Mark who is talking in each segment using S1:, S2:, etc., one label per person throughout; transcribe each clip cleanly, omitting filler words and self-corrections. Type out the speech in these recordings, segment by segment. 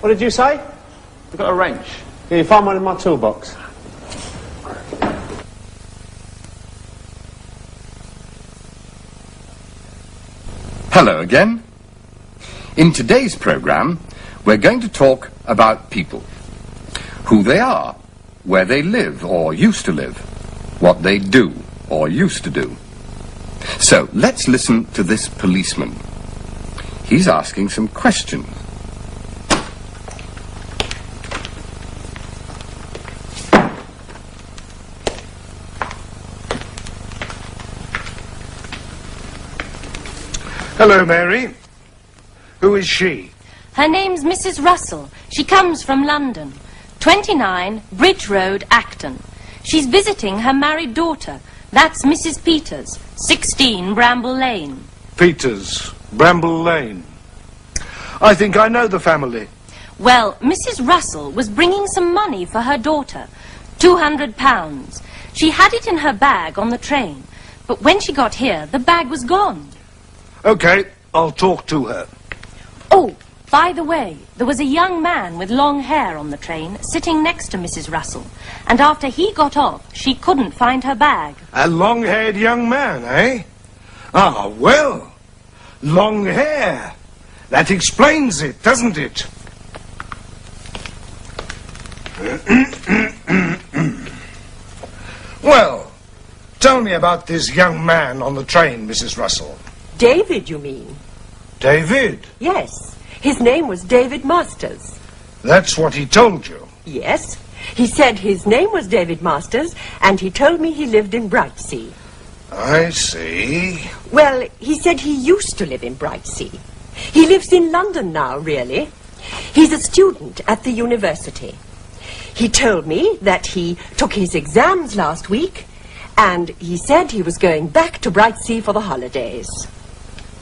S1: What did you say?
S2: I've got a wrench.
S1: Can you find one in my toolbox?
S3: Hello again. In today's program, we're going to talk about people. Who they are, where they live or used to live, what they do or used to do. So, let's listen to this policeman. He's asking some questions.
S4: Hello, Mary. Who is she?
S5: Her name's Mrs. Russell. She comes from London. 29, Bridge Road, Acton. She's visiting her married daughter. That's Mrs. Peters, 16, Bramble Lane.
S4: Peters, Bramble Lane. I think I know the family.
S5: Well, Mrs. Russell was bringing some money for her daughter, £200. She had it in her bag on the train, but when she got here, the bag was gone.
S4: OK, I'll talk to her.
S5: Oh, by the way, there was a young man with long hair on the train sitting next to Mrs. Russell, and after he got off, she couldn't find her bag.
S4: A long-haired young man, eh? Ah, well, long hair. That explains it, doesn't it? Well, tell me about this young man on the train, Mrs. Russell.
S6: David, you mean?
S4: David?
S6: Yes. His name was David Masters.
S4: That's what he told you?
S6: Yes. He said his name was David Masters, and he told me he lived in Brightsea.
S4: I see.
S6: Well, he said he used to live in Brightsea. He lives in London now, really. He's a student at the university. He told me that he took his exams last week, and he said he was going back to Brightsea for the holidays.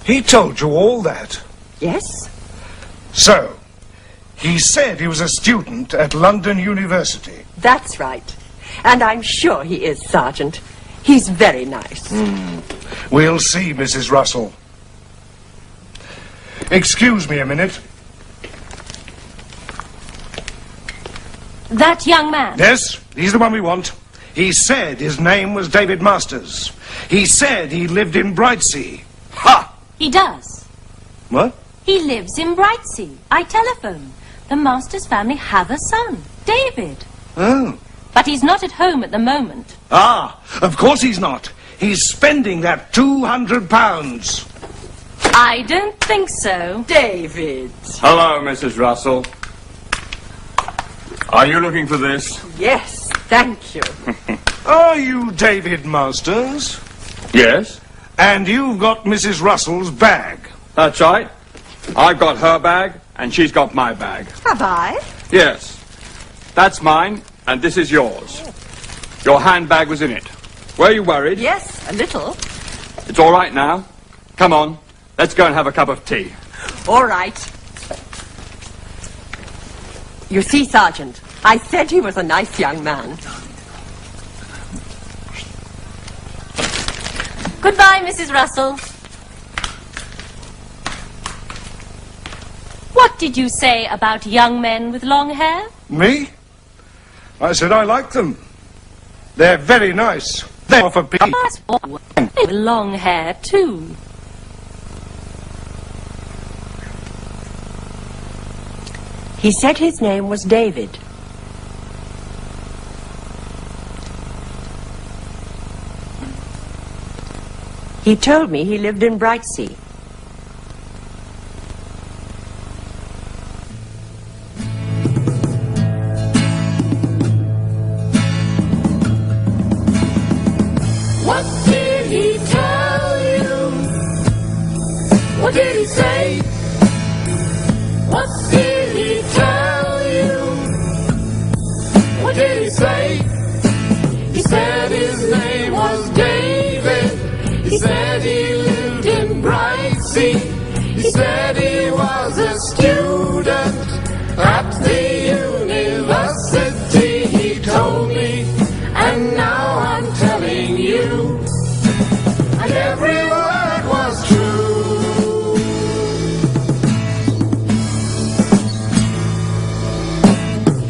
S4: He told you all that?
S6: Yes.
S4: So, he said he was a student at London University?
S6: That's right. And I'm sure he is, Sergeant. He's very nice.
S4: We'll see, Mrs. Russell. Excuse me a minute.
S5: That young man?
S4: Yes, he's the one we want. He said his name was David Masters. He said he lived in Brightsea. Ha!
S5: He does.
S4: What?
S5: He lives in Brightsea. I telephoned. The Masters family have a son, David.
S4: Oh.
S5: But he's not at home at the moment.
S4: Ah, of course he's not. He's spending that £200.
S5: I don't think so.
S6: David.
S2: Hello, Mrs. Russell. Are you looking for this?
S6: Yes, thank you.
S4: Are you David Masters?
S2: Yes.
S4: And you've got Mrs. Russell's bag?
S2: That's right. I've got her bag, and she's got my bag.
S6: Have I?
S2: Yes. That's mine, and this is yours. Your handbag was in it. Were you worried?
S6: Yes, a little.
S2: It's all right now. Come on, let's go and have a cup of tea.
S6: All right. You see, Sergeant, I said he was a nice young man.
S5: Goodbye, Mrs. Russell. What did you say about young men with long hair?
S4: Me? I said I like them. They're very nice. They're for people.
S5: With long hair, too.
S6: He said his name was David. He told me he lived in Brightsea.
S7: What did he tell you? What did he say? What did he tell you? What did he say? He said his name was David. He said he lived in Brighton.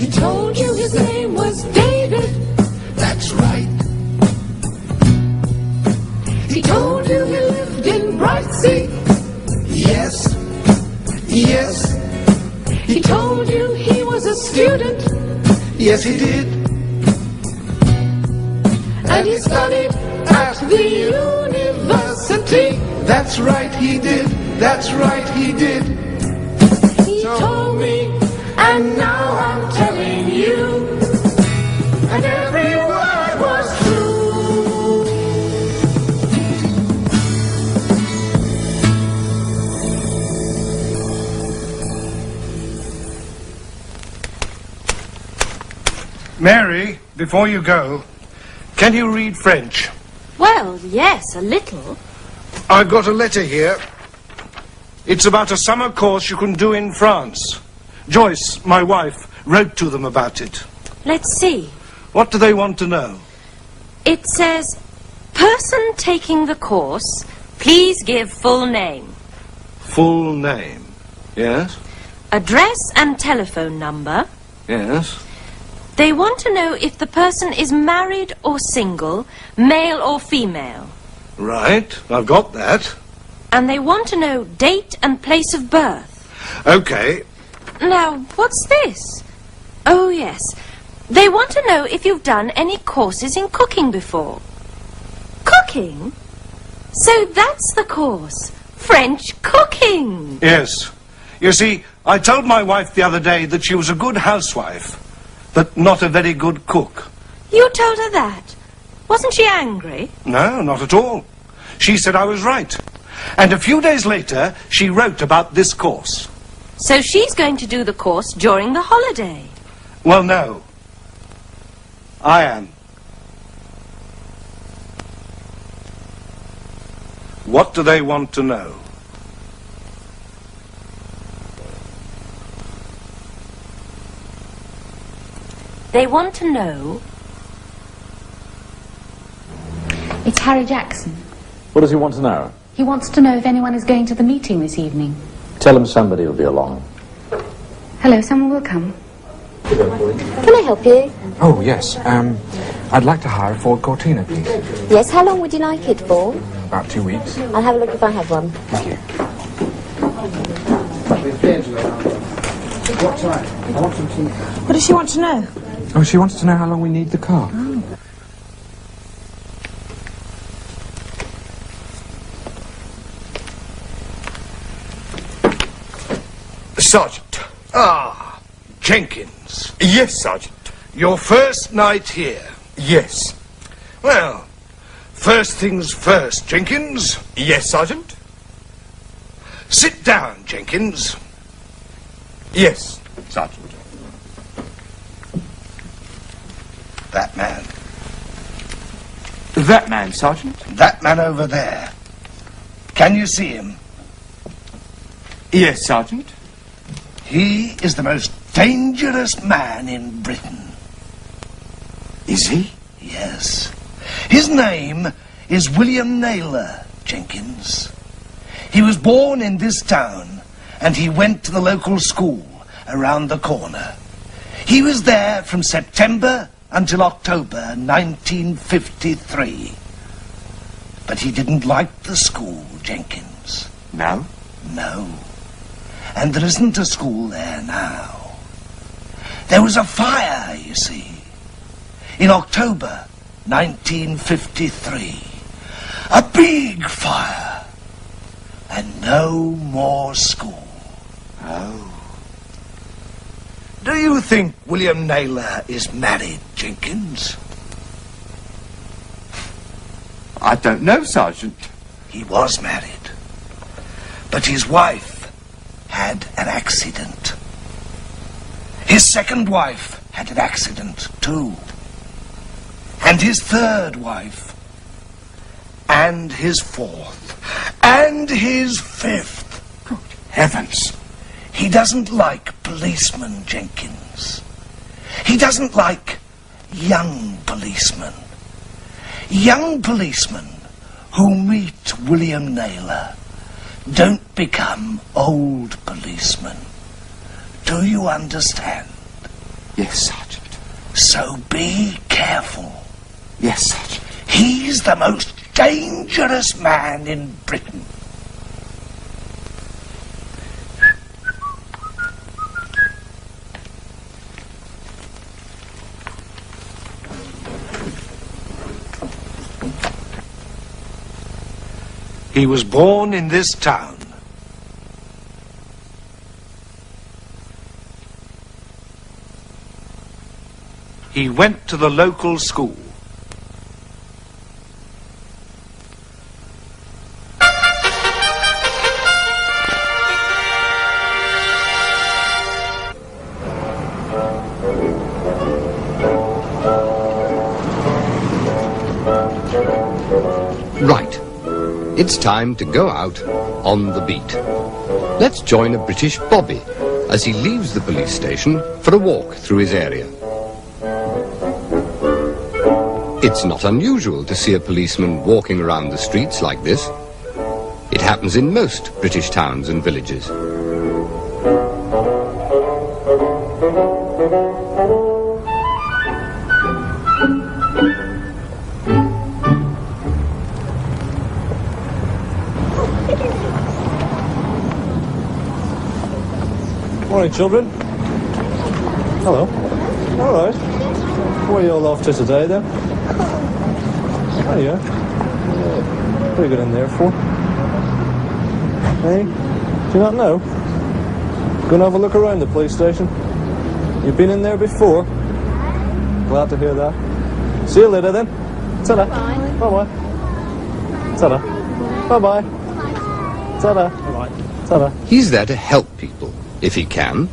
S7: He told you his name was David.
S4: That's right.
S7: He told you he lived in Brightsea.
S4: Yes. Yes.
S7: He told you he was a student.
S4: Yes, he did.
S7: And he studied at the university.
S4: That's right, he did. That's right, he did.
S7: He told me, and now I'm telling you, and every word was true.
S4: Mary, before you go, can you read French?
S5: Well, yes, a little.
S4: I've got a letter here. It's about a summer course you can do in France. Joyce, my wife, wrote to them about it.
S5: Let's see.
S4: What do they want to know?
S5: It says, person taking the course, please give full name.
S4: Full name. Yes?
S5: Address and telephone number.
S4: Yes.
S5: They want to know if the person is married or single, male or female.
S4: Right, I've got that.
S5: And they want to know date and place of birth.
S4: Okay.
S5: Now, what's this? Oh, yes. They want to know if you've done any courses in cooking before. Cooking? So that's the course. French cooking.
S4: Yes. You see, I told my wife the other day that she was a good housewife, but not a very good cook.
S5: You told her that? Wasn't she angry?
S4: No, not at all. She said I was right. And a few days later, she wrote about this course.
S5: So she's going to do the course during the holiday.
S4: Well, no. I am. What do they want to know?
S5: They want to know...
S8: It's Harry Jackson.
S1: What does he want to know?
S8: He wants to know if anyone is going to the meeting this evening.
S1: Tell him somebody will be along.
S8: Hello, someone will come.
S9: Can I help you?
S10: Oh, yes. I'd like to hire a Ford Cortina, please.
S9: Yes, how long would you like it for?
S10: About 2 weeks.
S9: I'll have a look if I have one.
S10: Thank you.
S6: What does she want to know?
S10: Oh, she wants to know how long we need the car.
S4: Sergeant. Ah, Jenkins.
S3: Yes, Sergeant.
S4: Your first night here.
S3: Yes.
S4: Well, first things first, Jenkins.
S3: Yes, Sergeant.
S4: Sit down, Jenkins.
S3: Yes, Sergeant.
S4: That man.
S3: That man, Sergeant?
S4: That man over there. Can you see him?
S3: Yes, Sergeant.
S4: He is the most dangerous man in Britain.
S3: Is he?
S4: Yes. His name is William Naylor, Jenkins. He was born in this town, and he went to the local school around the corner. He was there from September until October 1953. But he didn't like the school, Jenkins.
S3: No?
S4: No. And there isn't a school there now. There was a fire, you see, in October 1953. A big fire. And no more school.
S3: Oh.
S4: Do you think William Naylor is married, Jenkins?
S3: I don't know, Sergeant.
S4: He was married. But his wife had an accident. His second wife had an accident too. And his third wife. And his fourth. And his fifth.
S3: Good heavens.
S4: He doesn't like policemen, Jenkins. He doesn't like young policemen. Young policemen who meet William Naylor don't become old policemen. Do you understand?
S3: Yes, Sergeant.
S4: So be careful.
S3: Yes, Sergeant.
S4: He's the most dangerous man in Britain. He was born in this town. He went to the local school.
S3: Right. It's time to go out on the beat. Let's join a British bobby as he leaves the police station for a walk through his area. It's not unusual to see a policeman walking around the streets like this. It happens in most British towns and villages.
S10: Morning, children. Hello. All right. Where are you all off to today, then? Oh, yeah. What are you going in there for? Hey? Do you not know? Go and have a look around the police station. You've been in there before? Glad to hear that. See you later, then. Ta-da. Bye-bye. Ta-da. Bye-bye. Ta-da. Bye-bye. Ta-da.
S3: He's there to help people, if he can.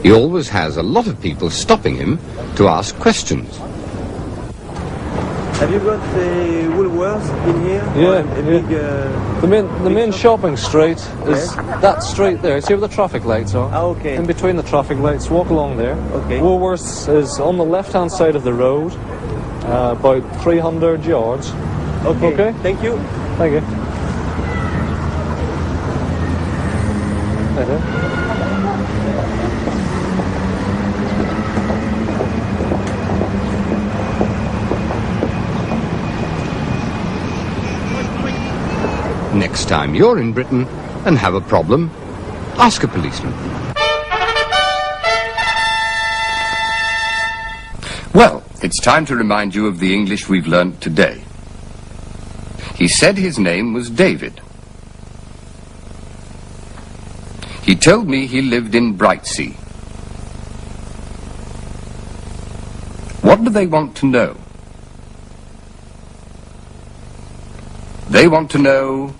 S3: He always has a lot of people stopping him to ask questions.
S11: Have you got a Woolworths in here?
S10: Yeah, the main shopping street is that street there. See where the traffic lights are?
S11: Okay.
S10: In between the traffic lights, walk along there.
S11: Okay.
S10: Woolworths is on the left-hand side of the road, about 300 yards.
S11: Okay.
S10: Okay.
S11: Thank you.
S10: Thank you. Thank you.
S3: Next time you're in Britain and have a problem, ask a policeman. Well, it's time to remind you of the English we've learnt today. He said his name was David. He told me he lived in Brightsea. What do they want to know? They want to know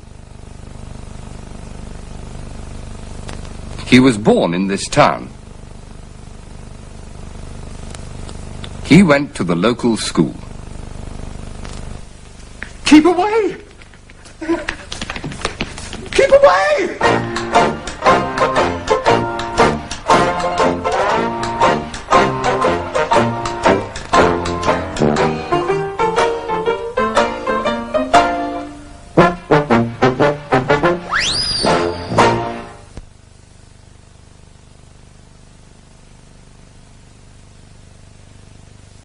S3: he was born in this town. He went to the local school.
S12: Keep away!